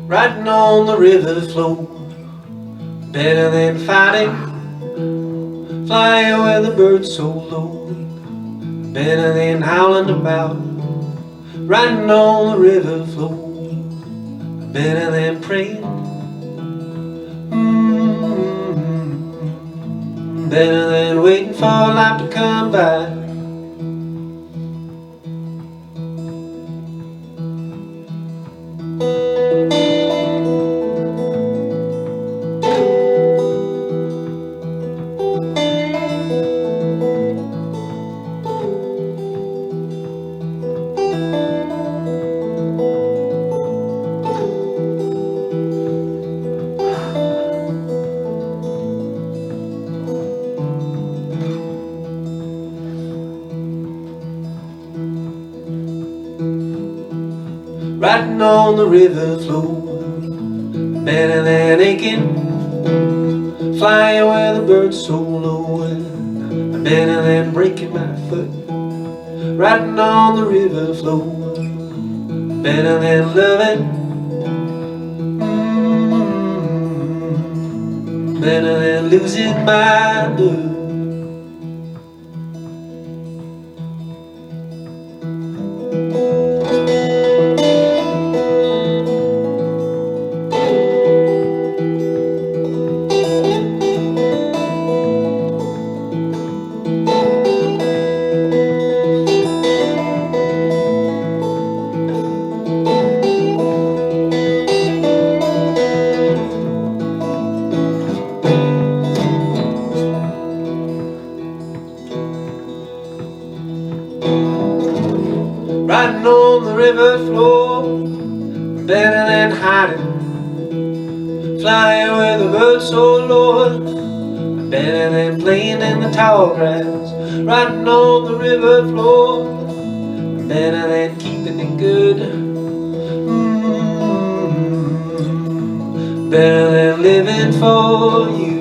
riding on the river flow. Better than fighting, flying with the birds so low. Better than howling about, riding on the river flow. Better than praying, better than waiting for life to come by. Riding on the river flow, better than aching, flying where the birds so low, better than breaking my foot. Riding on the river flow, better than loving, better than losing my love. Riding on the river floor, better than hiding, flying with the birds so low, better than playing in the tall grass. Riding on the river floor, better than keeping it good, better than living for you.